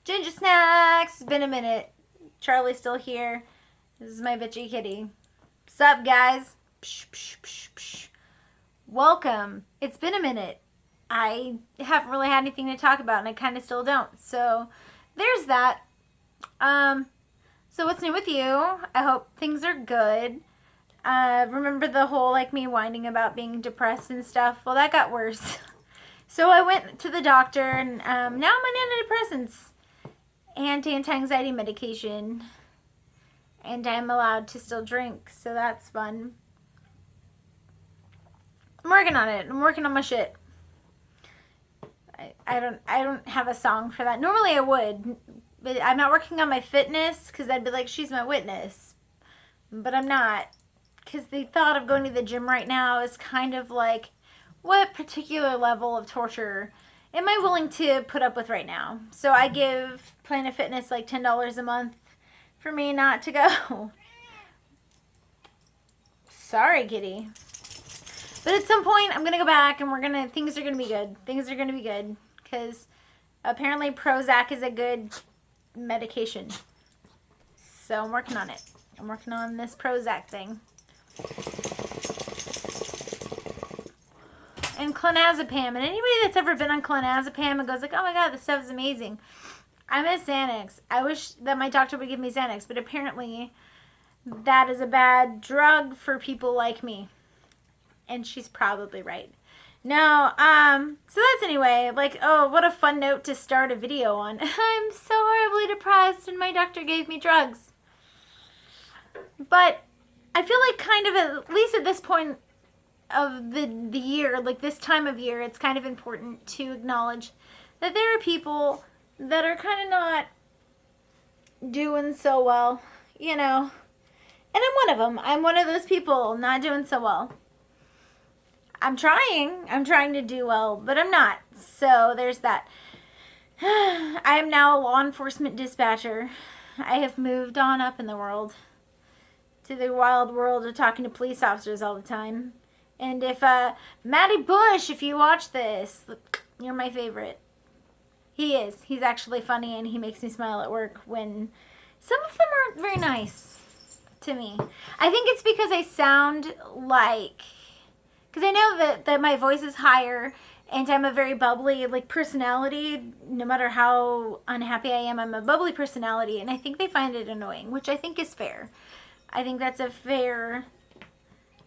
Ginger snacks. It's been a minute. Charlie's still here. This is my bitchy kitty. What's up, guys? Psh, psh, psh, psh. Welcome. It's been a minute. I haven't really had anything to talk about, and I kind of still don't. So there's that. So what's new with you? I hope things are good. Remember the whole like me whining about being depressed and stuff? Well, that got worse. So I went to the doctor, and now I'm on antidepressants and anti-anxiety medication, and I'm allowed to still drink, so that's fun. I'm working on it. I'm working on my shit. I don't have a song for that. Normally I would, but I'm not working on my fitness because I'd be like, she's my witness. But I'm not, because the thought of going to the gym right now is kind of like, what particular level of torture am I willing to put up with right now? So I give Planet Fitness like $10 a month for me not to go. Sorry, kitty. But at some point, I'm going to go back and things are going to be good. Things are going to be good. Because apparently Prozac is a good medication. So I'm working on it. I'm working on this Prozac thing. And clonazepam. And anybody that's ever been on clonazepam and goes like, oh my god, this stuff is amazing. I miss Xanax. I wish that my doctor would give me Xanax. But apparently that is a bad drug for people like me. And she's probably right. No, so that's anyway, like, oh, what a fun note to start a video on. I'm so horribly depressed and my doctor gave me drugs. But I feel like kind of, at least at this point of the year, like this time of year, it's kind of important to acknowledge that there are people that are kind of not doing so well, you know. And I'm one of them. I'm one of those people not doing so well. I'm trying to do well, but I'm not. So there's that. I am now a law enforcement dispatcher. I have moved on up in the world to the wild world of talking to police officers all the time. And if, Matty Bush, if you watch this, you're my favorite. He is. He's actually funny and he makes me smile at work when some of them aren't very nice to me. I think it's because I sound like... Because I know that my voice is higher and I'm a very bubbly like personality. No matter how unhappy I am, I'm a bubbly personality. And I think they find it annoying, which I think is fair. I think that's a fair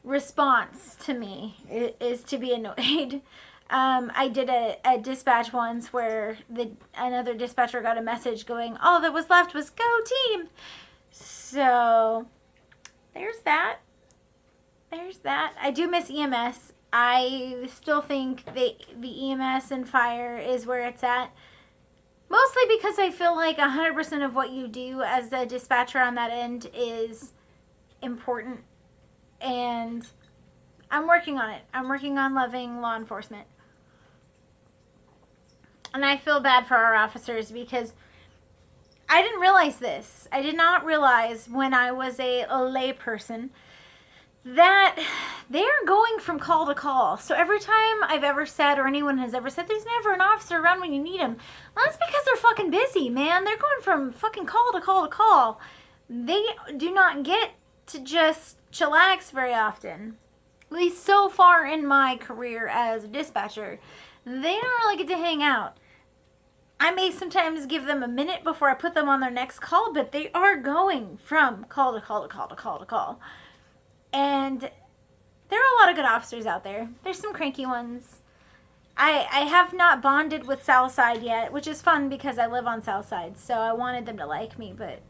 response to me, is to be annoyed. I did a dispatch once where another dispatcher got a message going, all that was left was go team. So there's that. There's that. I do miss EMS. I still think the EMS and fire is where it's at. Mostly because I feel like 100% of what you do as a dispatcher on that end is important. And I'm working on it. I'm working on loving law enforcement. And I feel bad for our officers because I didn't realize this. I did not realize when I was a lay person that they are going from call to call. So every time I've ever said, or anyone has ever said, there's never an officer around when you need them, well, that's because they're fucking busy, man. They're going from fucking call to call to call. They do not get to just chillax very often. At least so far in my career as a dispatcher, they don't really get to hang out. I may sometimes give them a minute before I put them on their next call, but they are going from call to call to call to call to call. And there are a lot of good officers out there. There's some cranky ones. I have not bonded with Southside yet, which is fun because I live on Southside, so I wanted them to like me, but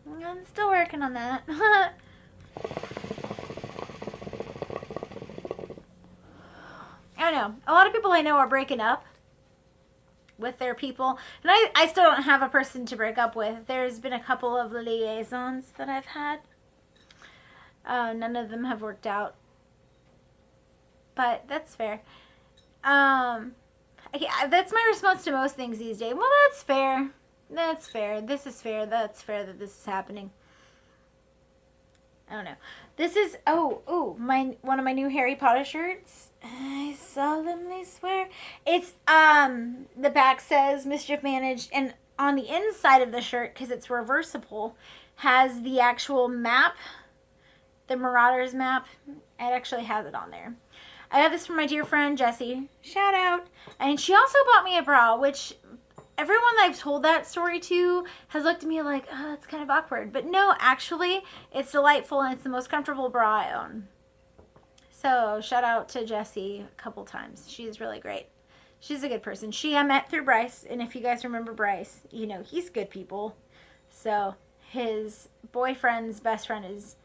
I'm still working on that. I don't know. A lot of people I know are breaking up with their people, and I still don't have a person to break up with. There's been a couple of liaisons that I've had. None of them have worked out. But that's fair. Yeah, that's my response to most things these days. Well, that's fair. That's fair. This is fair. That's fair that this is happening. I don't know. This is, one of my new Harry Potter shirts. I solemnly I swear. It's, the back says Mischief Managed, and on the inside of the shirt, because it's reversible, has the actual map, the Marauders map. It actually has it on there. I got this from my dear friend Jessie. Shout out. And she also bought me a bra, which everyone that I've told that story to has looked at me like, oh, it's kind of awkward. But no, actually, it's delightful and it's the most comfortable bra I own. So shout out to Jessie a couple times. She's really great. She's a good person. I met through Bryce. And if you guys remember Bryce, you know, he's good people. So his boyfriend's best friend is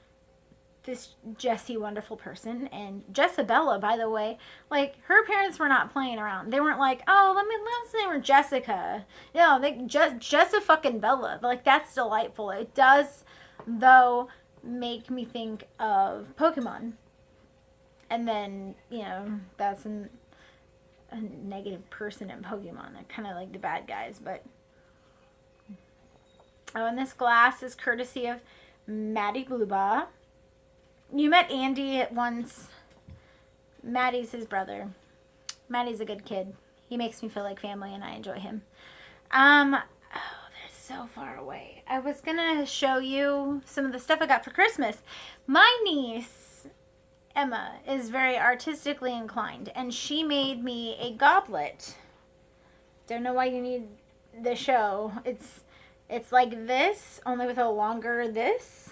this Jessie wonderful person. And Jessabella, by the way, like, her parents were not playing around. They weren't like, oh, let's name her Jessica. No, they just a fucking Bella. Like, that's delightful. It does, though, make me think of Pokemon. And then, you know, that's a negative person in Pokemon. I kind of like the bad guys, but... Oh, and this glass is courtesy of Maddie Bluebaugh. You met Andy once. Maddie's his brother. Maddie's a good kid. He makes me feel like family, and I enjoy him. Oh, they're so far away. I was gonna show you some of the stuff I got for Christmas. My niece, Emma, is very artistically inclined, and she made me a goblet. Don't know why you need the show. It's like this, only with a longer this,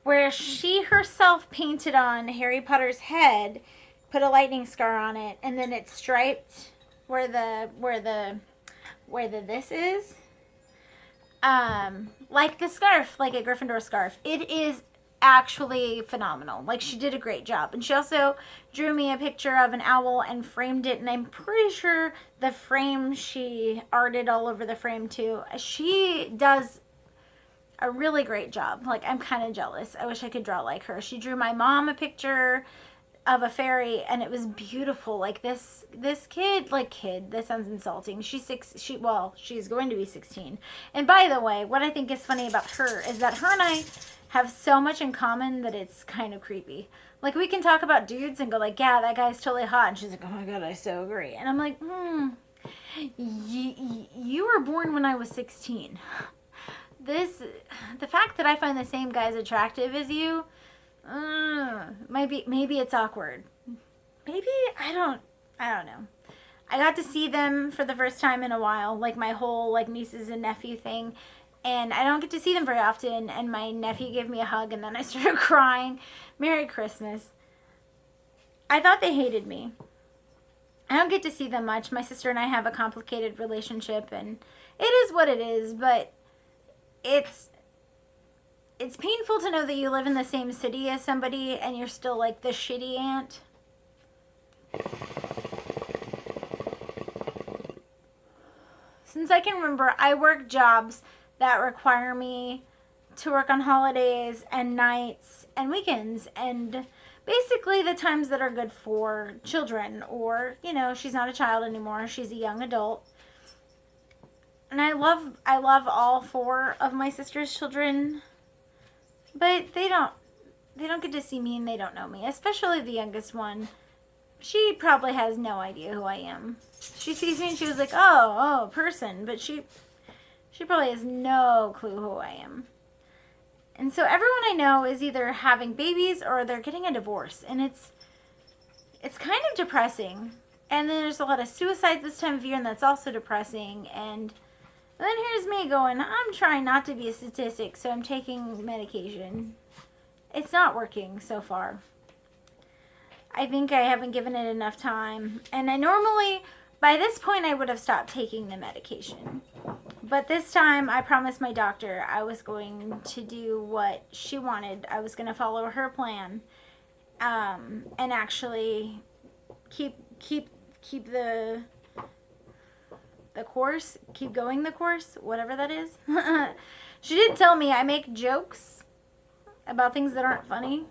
where she herself painted on Harry Potter's head, put a lightning scar on it, and then it's striped where the this is. Like the scarf, like a Gryffindor scarf. It is actually phenomenal. Like, she did a great job. And she also drew me a picture of an owl and framed it, and I'm pretty sure the frame, she arted all over the frame too. She does a really great job. Like, I'm kind of jealous. I wish I could draw like her. She drew my mom a picture of a fairy, and it was beautiful. Like, this kid, that sounds insulting. She's going to be 16. And by the way, what I think is funny about her is that her and I have so much in common that it's kind of creepy. Like, we can talk about dudes and go like, yeah, that guy's totally hot. And she's like, oh my God, I so agree. And I'm like, you were born when I was 16. The fact that I find the same guys attractive as you, maybe it's awkward. Maybe, I don't know. I got to see them for the first time in a while, like my whole like nieces and nephew thing, and I don't get to see them very often, and my nephew gave me a hug, and then I started crying. Merry Christmas. I thought they hated me. I don't get to see them much. My sister and I have a complicated relationship, and it is what it is, but it's painful to know that you live in the same city as somebody and you're still like the shitty aunt. Since I can remember, I work jobs that require me to work on holidays and nights and weekends, and basically the times that are good for children, or, you know, she's not a child anymore, she's a young adult. And I love all four of my sister's children, but they don't get to see me, and they don't know me, especially the youngest one. She probably has no idea who I am. She sees me and she was like, oh, person, but she probably has no clue who I am. And so everyone I know is either having babies or they're getting a divorce, and it's kind of depressing. And then there's a lot of suicides this time of year, and that's also depressing. And then here's me going, I'm trying not to be a statistic, so I'm taking medication. It's not working so far. I think I haven't given it enough time. And I normally, by this point, I would have stopped taking the medication. But this time, I promised my doctor I was going to do what she wanted. I was going to follow her plan, and actually keep the course, keep going the course, whatever that is. She did tell me I make jokes about things that aren't funny.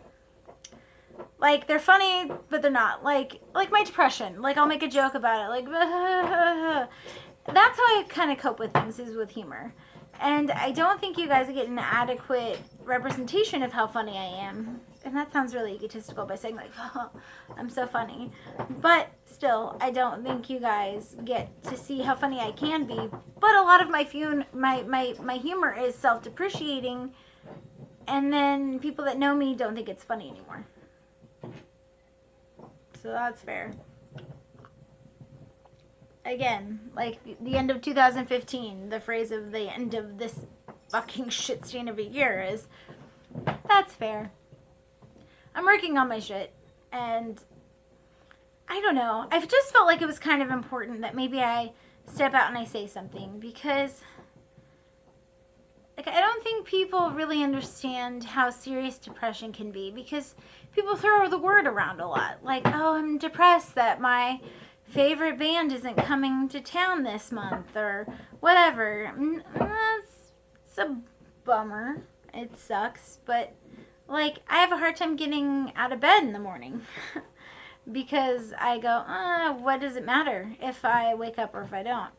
Like, they're funny, but they're not. Like my depression. Like, I'll make a joke about it. Like, that's how I kind of cope with things, is with humor. And I don't think you guys get an adequate representation of how funny I am. and that sounds really egotistical by saying like, oh, I'm so funny. But still, I don't think you guys get to see how funny I can be. But a lot of my humor is self-depreciating, and then people that know me don't think it's funny anymore. So that's fair. Again, like the end of 2015, the phrase of the end of this fucking shit stain of a year is, that's fair. I'm working on my shit, and I don't know. I've just felt like it was kind of important that maybe I step out and I say something, because like I don't think people really understand how serious depression can be, because people throw the word around a lot. Like, oh, I'm depressed that my favorite band isn't coming to town this month, or whatever. It's a bummer. It sucks, but like I have a hard time getting out of bed in the morning because I go, what does it matter if I wake up or if I don't?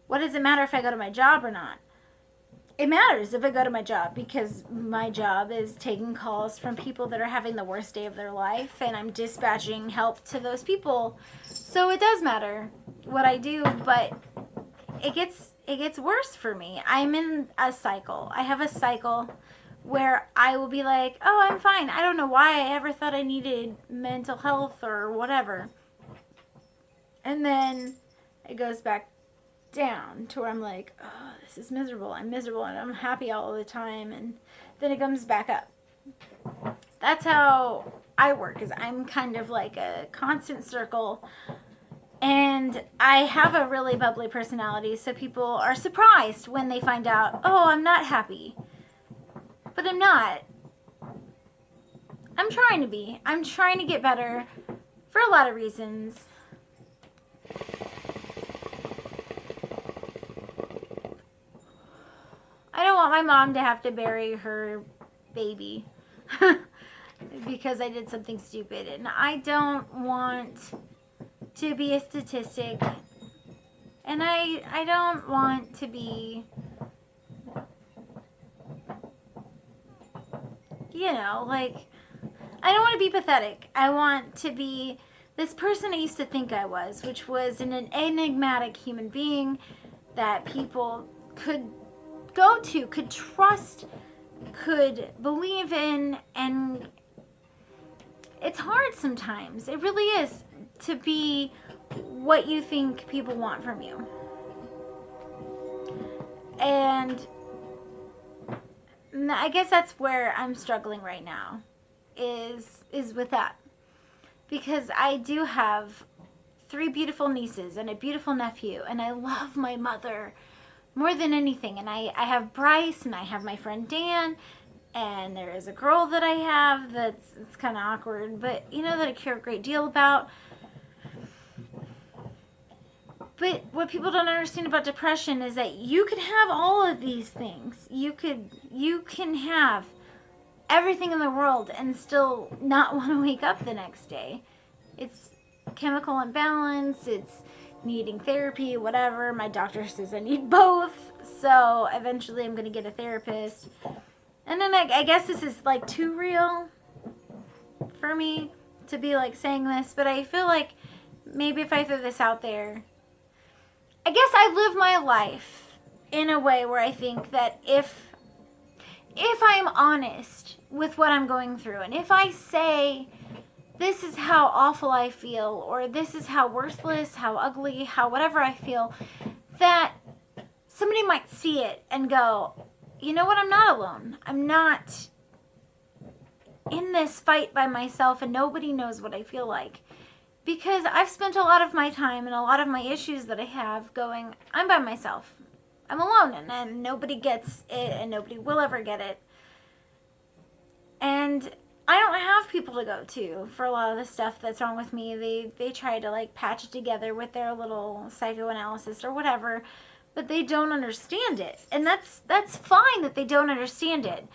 What does it matter if I go to my job or not? It matters if I go to my job, because my job is taking calls from people that are having the worst day of their life, and I'm dispatching help to those people. So it does matter what I do, but it gets worse for me. I'm in a cycle. I have a cycle where I will be like, oh, I'm fine. I don't know why I ever thought I needed mental health or whatever. And then it goes back down to where I'm like, oh, this is miserable. I'm miserable and I'm happy all the time. And then it comes back up. That's how I work, is I'm kind of like a constant circle. And I have a really bubbly personality, so people are surprised when they find out, oh, I'm not happy. But I'm not. I'm trying to be. I'm trying to get better for a lot of reasons. I don't want my mom to have to bury her baby because I did something stupid. And I don't want to be a statistic. And I don't want to be, like, I don't want to be pathetic. I want to be this person I used to think I was, which was an enigmatic human being that people could go to, could trust, could believe in. And it's hard sometimes. It really is, to be what you think people want from you. And I guess that's where I'm struggling right now, is with that. Because I do have 3 beautiful nieces and a beautiful nephew, and I love my mother more than anything. And I have Bryce, and I have my friend Dan, and there is a girl that I have it's kind of awkward, but that I care a great deal about. But what people don't understand about depression is that you can have all of these things. You can have everything in the world and still not want to wake up the next day. It's chemical imbalance, it's needing therapy, whatever. My doctor says I need both, so eventually I'm going to get a therapist. And then I guess this is like too real for me to be like saying this, but I feel like maybe if I throw this out there, I guess I live my life in a way where I think that if I'm honest with what I'm going through, and if I say this is how awful I feel, or this is how worthless, how ugly, how whatever I feel, that somebody might see it and go, you know what, I'm not alone. I'm not in this fight by myself, and nobody knows what I feel like. Because I've spent a lot of my time and a lot of my issues that I have going, I'm by myself. I'm alone, and nobody gets it, and nobody will ever get it. And I don't have people to go to for a lot of the stuff that's wrong with me. They try to like patch it together with their little psychoanalysis or whatever, but they don't understand it. And that's fine that they don't understand it.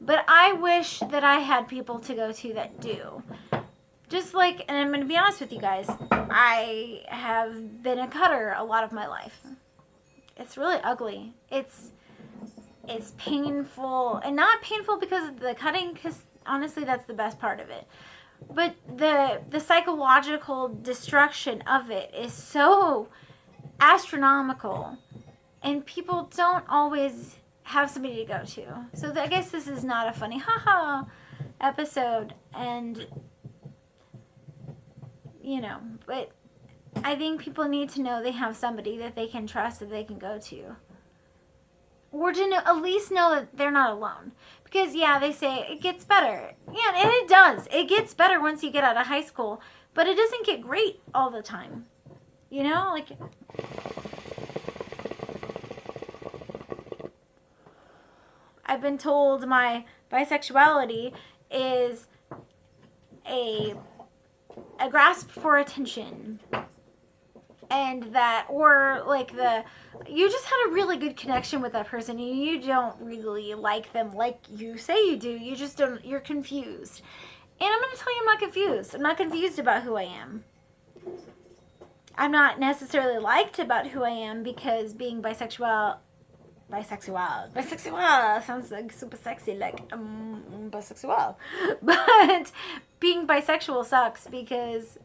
But I wish that I had people to go to that do. Just like, and I'm going to be honest with you guys, I have been a cutter a lot of my life. It's really ugly. It's painful, and not painful because of the cutting, because Honestly, that's the best part of it. But the psychological destruction of it is so astronomical, and people don't always have somebody to go to. So I guess this is not a funny haha episode, and but I think people need to know they have somebody that they can trust, that they can go to. Or to at least know that they're not alone. Because, yeah, they say it gets better. Yeah, and it does. It gets better once you get out of high school. But it doesn't get great all the time. Like... I've been told my bisexuality is a grasp for attention. And that, or like you just had a really good connection with that person and you don't really like them like you say you do. You just don't, you're confused. And I'm going to tell you I'm not confused. I'm not confused about who I am. I'm not necessarily liked about who I am, because being bisexual sounds like super sexy, like bisexual. But being bisexual sucks, because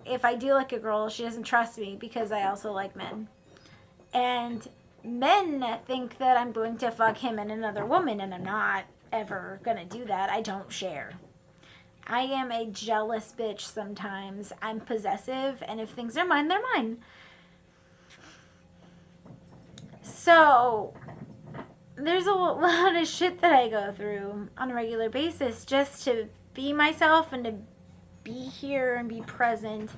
if I do like a girl, she doesn't trust me, because I also like men. And men think that I'm going to fuck him and another woman, and I'm not ever going to do that. I don't share. I am a jealous bitch sometimes. I'm possessive, and if things are mine, they're mine. So there's a lot of shit that I go through on a regular basis just to be myself and to be here and be present.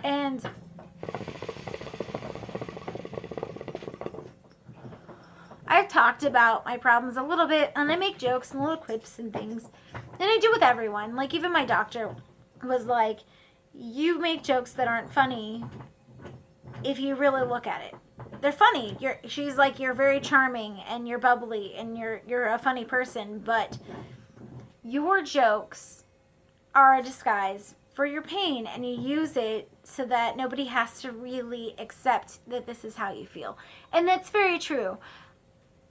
And I've talked about my problems a little bit, and I make jokes and little quips and things, and I do with everyone. Like, even my doctor was like, you make jokes that aren't funny if you really look at it. They're funny. She's like, you're very charming and you're bubbly and you're a funny person, but your jokes are a disguise for your pain, and you use it so that nobody has to really accept that this is how you feel. And that's very true.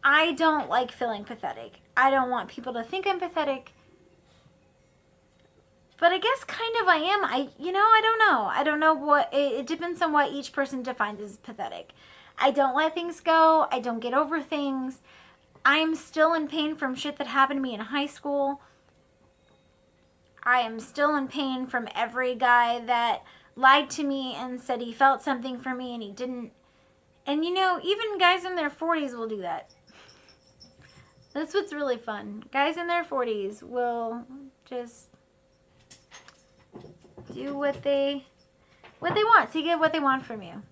I don't like feeling pathetic. I don't want people to think I'm pathetic. But I guess kind of I am. I don't know. I don't know what, it depends on what each person defines as pathetic. I don't let things go. I don't get over things. I'm still in pain from shit that happened to me in high school. I am still in pain from every guy that lied to me and said he felt something for me and he didn't. And even guys in their 40s will do that. That's what's really fun. Guys in their 40s will just do what they want to get what they want from you.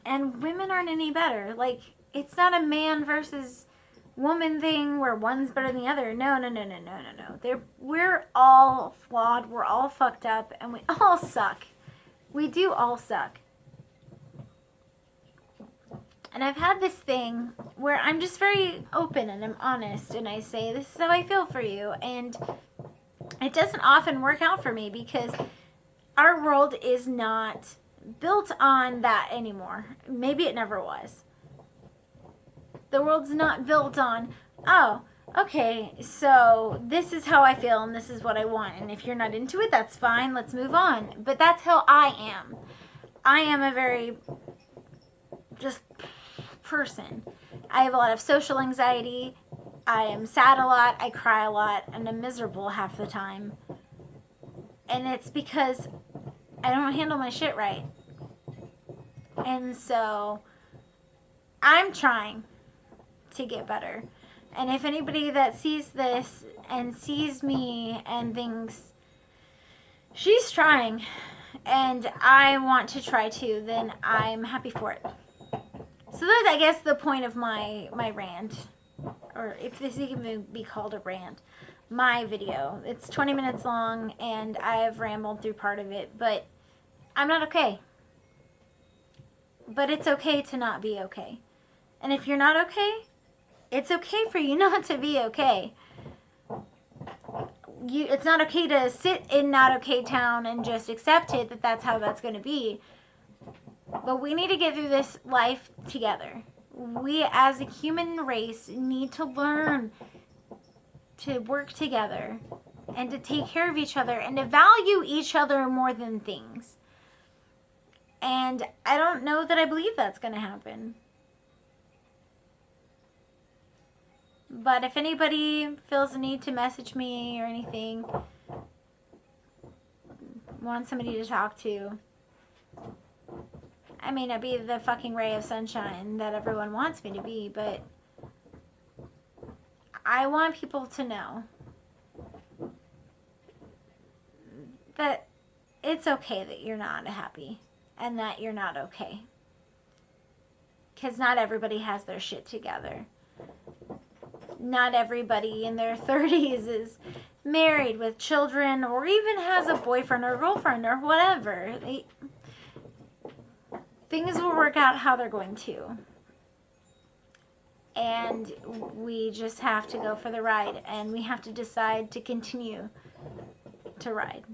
And women aren't any better. Like, it's not a man versus woman thing where one's better than the other. No. We're all flawed. We're all fucked up, and we all suck. We do all suck. And I've had this thing where I'm just very open and I'm honest, and I say, this is how I feel for you. And it doesn't often work out for me, because our world is not built on that anymore. Maybe it never was. The world's not built on, oh, okay, so this is how I feel and this is what I want. And if you're not into it, that's fine. Let's move on. But that's how I am. I am a very just person. I have a lot of social anxiety. I am sad a lot. I cry a lot. And I'm miserable half the time. And it's because I don't handle my shit right. And so I'm trying to get better. And if anybody that sees this and sees me and thinks she's trying and I want to try too, then I'm happy for it. So that's, I guess, the point of my rant, or if this can be called a rant, my video. It's 20 minutes long and I've rambled through part of it, but I'm not okay. But it's okay to not be okay. And if you're not okay, it's okay for you not to be okay. It's not okay to sit in not okay town and just accept it, that that's how that's going to be. But we need to get through this life together. we as a human race need to learn to work together and to take care of each other and to value each other more than things. And I don't know that I believe that's going to happen. But if anybody feels the need to message me or anything, want somebody to talk to, I may not be the fucking ray of sunshine that everyone wants me to be, but I want people to know that it's okay that you're not happy and that you're not okay. Because not everybody has their shit together. Not everybody in their 30s is married with children or even has a boyfriend or girlfriend or whatever. Things will work out how they're going to. And we just have to go for the ride, and we have to decide to continue to ride.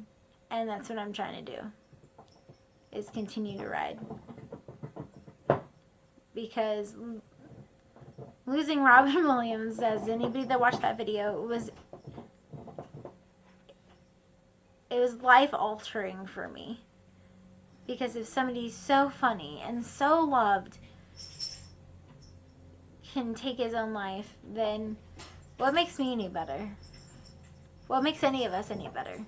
And that's what I'm trying to do, is continue to ride. Because losing Robin Williams, as anybody that watched that video, it was life-altering for me. Because if somebody so funny and so loved can take his own life, then what makes me any better? What makes any of us any better?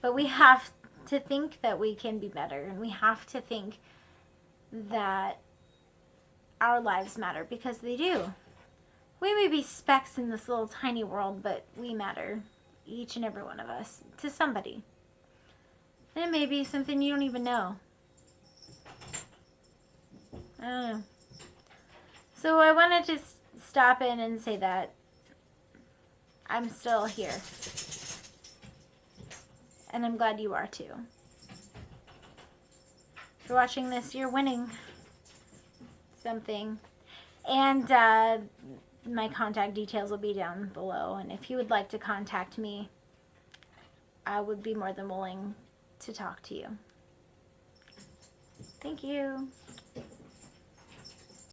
But we have to think that we can be better, and we have to think that our lives matter, because they do. We may be specks in this little tiny world, but we matter, each and every one of us, to somebody. And it may be something you don't even know. I don't know. So I wanted to stop in and say that I'm still here. And I'm glad you are too. If you're watching this, you're winning something. And my contact details will be down below. And if you would like to contact me, I would be more than willing to talk to you. Thank you.